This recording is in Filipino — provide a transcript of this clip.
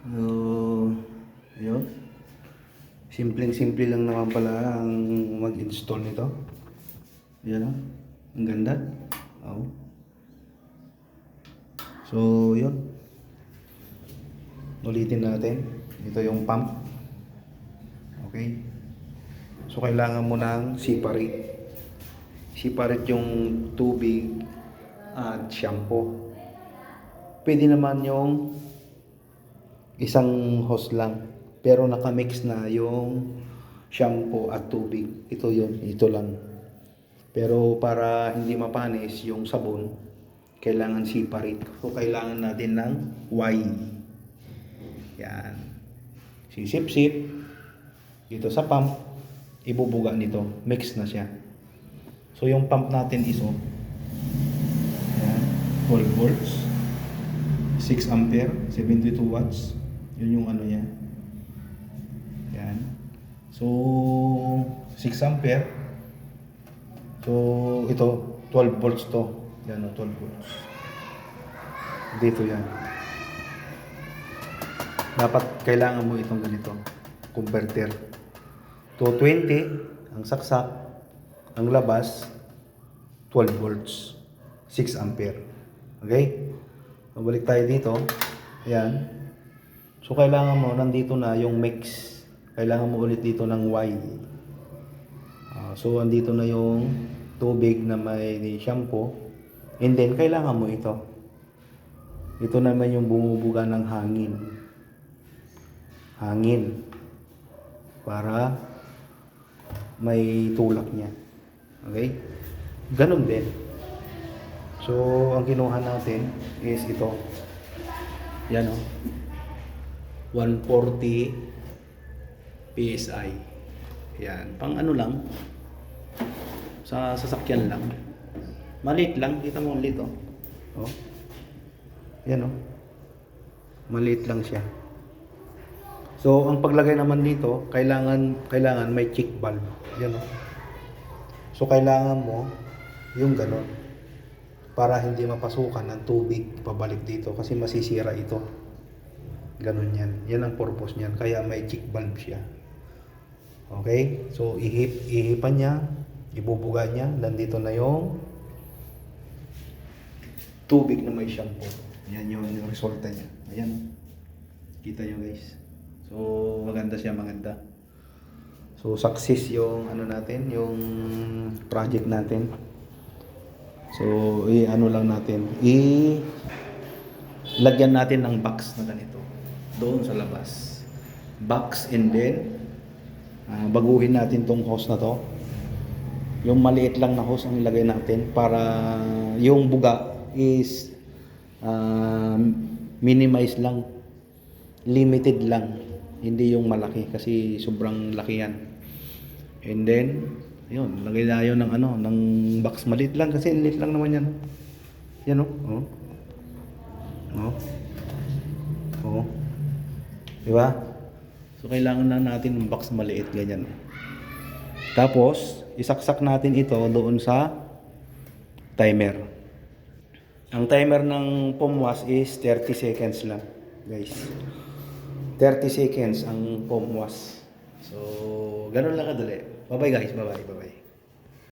So, yun. Simpleng-simple lang naman pala ang mag-install nito. Yan o. Ang ganda. Oh. So, yun. Ulitin natin. Ito yung pump. Okay. So, kailangan mo ng separate. Separate yung tubig at shampoo. Pwede naman yung isang hose lang. Pero nakamix na yung shampoo at tubig. Ito yun. Ito lang. Pero para hindi mapanis yung sabon, kailangan separate. So, kailangan natin ng Y. Yan. Sisip-sip. Dito sa pump, ibubuga nito. Mix na siya. So, yung pump natin is on. Yan. 12 volts. 6 ampere. 72 watts. Yun yung ano niya. Yan. So, 6 ampere. So, ito, 12 volts to. Yan o, 12 volts. Dito yan. Dapat kailangan mo itong ganito. Converter. 220, ang saksak. Ang labas, 12 volts. 6 ampere. Okay? Mabalik tayo dito. Ayan. So, kailangan mo, nandito na yung mix. Kailangan mo ulit dito ng Y. So, andito na yung tubig na may shampoo. And then, kailangan mo ito. Ito naman yung bumubuga ng hangin. Hangin. Para may tulak niya. Okay? Ganun din. So, ang kinuha natin is ito. Yan o. 140 PSI. Yan. Pang ano lang. Sa sasakyan lang. Maliit lang. Kita mo ulit o. Oh. Yan o. Maliit lang siya. So, ang paglagay naman dito, kailangan may check valve. Yan o. So, kailangan mo yung ganon. Para hindi mapasukan ng tubig pabalik dito kasi masisira ito. Ganon yan. Yan ang purpose niyan. Kaya may check valve siya. Okay? So, ihipan niya, ibubuga niya. Nandito na yung tubig na may shampoo. Yan yung resulta niya. Ayan. Kita nyo guys. So, maganda siya, maganda. So, success yung ano natin, yung project natin. So, ano lang natin, lagyan natin ng box na ganito doon sa labas. Box, and then baguhin natin tong hose na to. Yung maliit lang na hose ang ilagay natin para yung buga is minimize lang, limited lang, hindi yung malaki kasi sobrang laki yan. And then yun, lagay tayo ng ano, ng box. Maliit lang kasi maliit lang naman yan. Yan o. Oh. Oh. Oh. Diba? So, kailangan lang natin ng box maliit, ganyan. Tapos, isaksak natin ito doon sa timer. Ang timer ng foam wash is 30 seconds lang, guys. 30 seconds ang foam wash. So, ganun lang kadali. Bye-bye guys. Bye-bye. Bye-bye.